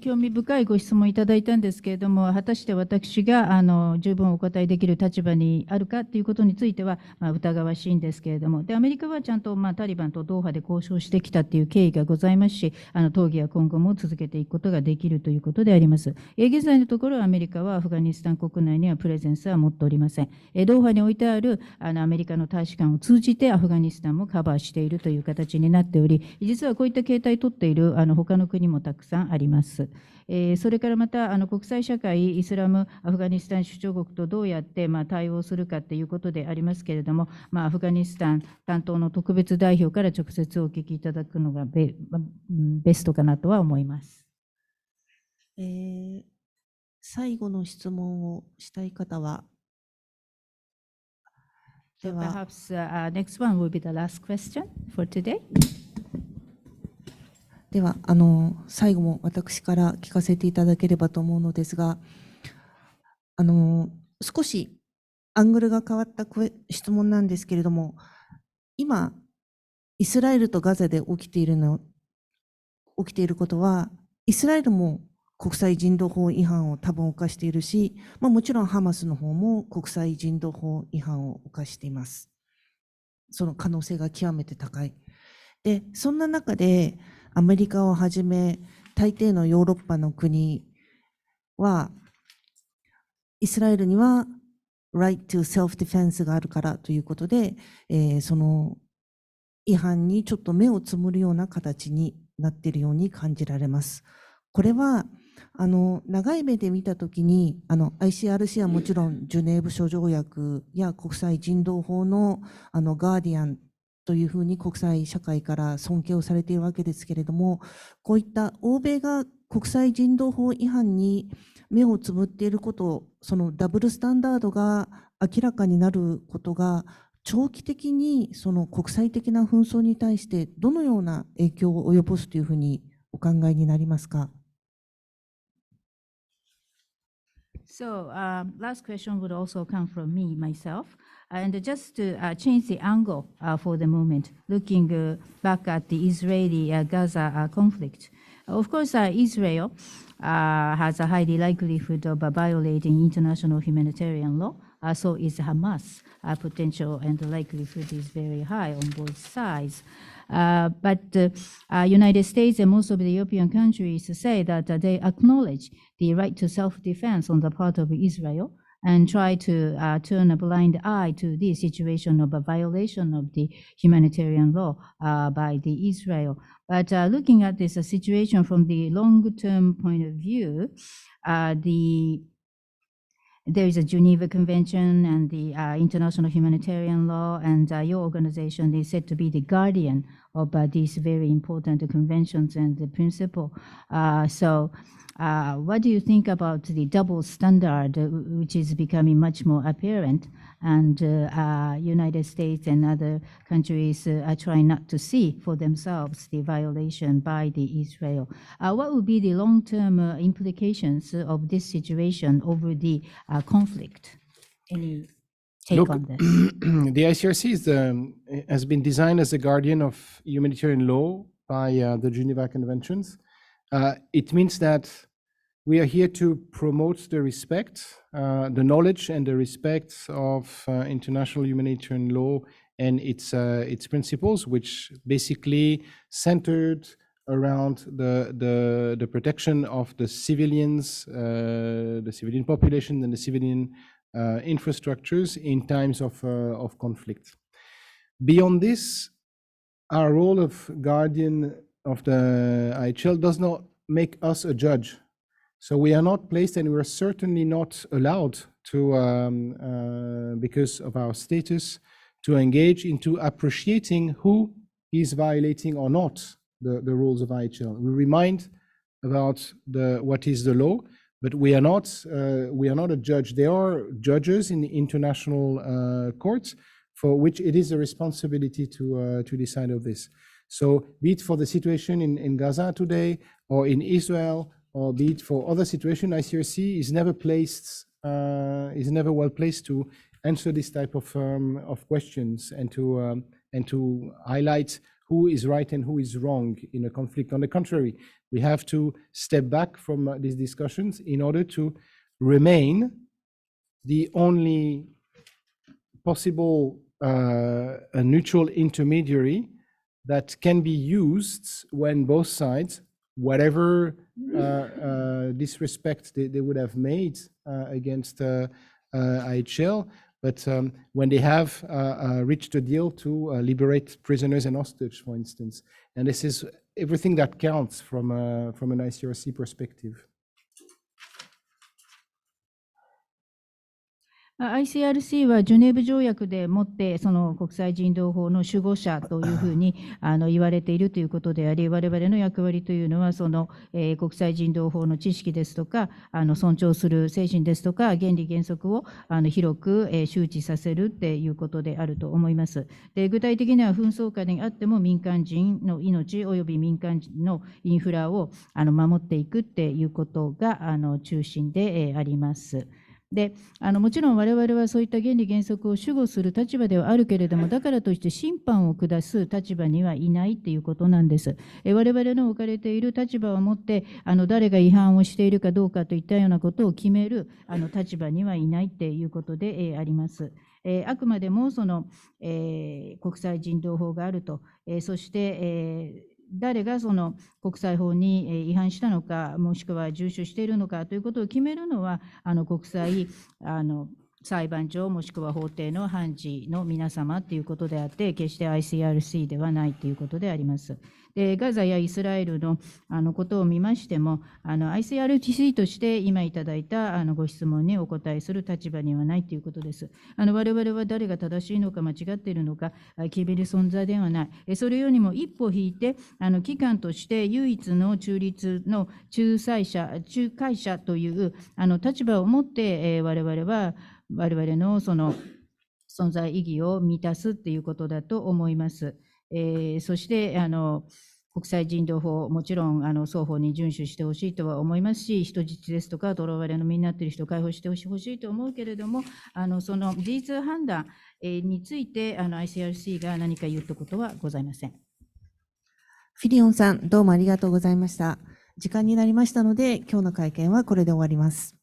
興味深いご質問いただいたんですけれども、果たして私が十分お答えできる立場にあるかということについては、疑わしいんですけれども、でアメリカはちゃんとタリバンとドーハで交渉してきたという経緯がございますし、討議は今後も続けていくことができるということであります。現在のところ、アメリカはアフガニスタン国内にはプレゼンスは持っておりません。ドーハに置いてあるアメリカの大使館を通じてアフガニスタンもカバーしているという形になっており、実はこういった形態を取っている他の国もたくさんあります。それからまた国際社会、イスラム、アフガニスタン首長国とどうやって対応するかということでありますけれども、アフガニスタン担当の特別代表から直接お聞きいただくのがベストかなとは思います。最後の質問をしたい方は、では、Perhaps next one will be the last question for today. では最後も私から聞かせていただければと思うのですが、少しアングルが変わった質問なんですけれども、今イスラエルとガザで起きていることはイスラエルも国際人道法違反を多分犯しているし、もちろんハマスの方も国際人道法違反を犯しています。その可能性が極めて高い。で、そんな中でアメリカをはじめ大抵のヨーロッパの国は、イスラエルには right to self-defense があるからということで、その違反にちょっと目をつむるような形になっているように感じられます。これは長い目で見たときにICRC はもちろんジュネーブ諸条約や国際人道法のガーディアンというふうに国際社会から尊敬をされているわけですけれども、こういった欧米が国際人道法違反に目をつぶっていること、そのダブルスタンダードが明らかになることが長期的にその国際的な紛争に対してどのような影響を及ぼすというふうにお考えになりますか。So, last question would also come from me, myself. And just to change the angle for the moment, looking back at the Israeli-Gaza conflict. Of course, Israel has a highly likelihood of violating international humanitarian law. So is Hamas. Potential and the likelihood is very high on both sides. But United States and most of the European countries say that they acknowledge the right to self-defense on the part of Israel and try to turn a blind eye to the situation of a violation of the humanitarian law by the Israel. But looking at this situation from the long-term point of view, there is a Geneva Convention and the international humanitarian law, and your organization is said to be the guardian of these very important conventions and the principle. So what do you think about the double standard, which is becoming much more apparent, and United States and other countries are trying not to see for themselves the violation by the Israel? What would be the long-term implications of this situation over the conflict? Any take on this? The ICRC has been designed as a guardian of humanitarian law by the Geneva Conventions. It means that we are here to promote the respect, the knowledge and the respect of international humanitarian law and its principles, which basically centered around the protection of the civilians, the civilian population and the civilian infrastructures in times of conflict. Beyond this, our role of guardian of the IHL does not make us a judge. So we are not placed, and we are certainly not allowed to, because of our status, to engage into appreciating who is violating or not the rules of IHL. We remind about what is the law, but we are not a judge. There are judges in the international courts for which it is a responsibility to decide of this. So be it for the situation in Gaza today or in Israel, or be it for other situations, ICRC is never well placed to answer this type of questions and to highlight who is right and who is wrong in a conflict. On the contrary, we have to step back from these discussions in order to remain the only possible a neutral intermediary that can be used when both sides, whatever disrespect they would have made against IHL, but when they have reached a deal to liberate prisoners and hostages, for instance. And this is everything that counts from an ICRC perspective. ICRC はジュネーブ条約でもってその国際人道法の守護者というふうに言われているということであり、我々の役割というのはその、国際人道法の知識ですとか尊重する精神ですとか原理原則を広く、周知させるっていうことであると思います。で、具体的には紛争下にあっても民間人の命および民間人のインフラを守っていくっていうことが中心であります。で、もちろん我々はそういった原理原則を守護する立場ではあるけれども、だからといって審判を下す立場にはいないということなんです。我々の置かれている立場をもって、誰が違反をしているかどうかといったようなことを決める立場にはいないということであります。あくまでもその、国際人道法があると、そして、誰がその国際法に違反したのか、もしくは遵守しているのかということを決めるのは、国際裁判所、もしくは法廷の判事の皆様ということであって、決して Icrc ではないということであります。で、ガザやイスラエルのことを見ましても、Icrc として今いただいたご質問にお答えする立場にはないということです。我々は誰が正しいのか間違っているのか決める存在ではない。それよりも一歩引いて、機関として唯一の中立の仲介者という立場を持って、我々のその存在意義を満たすということだと思います。そして国際人道法、もちろん双方に遵守してほしいとは思いますし、人質ですとか、囚われの身になっている人を解放してほしいと思うけれども、その事実判断についてIcrc が何か言ったことはございません。フィリオンさん、どうもありがとうございました。時間になりましたので、今日の会見はこれで終わります。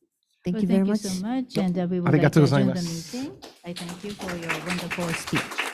Thank you very much. Thank you so much, and we would ありが like とう to ござい adjourn ま the す。 meeting. I thank you for your wonderful speech.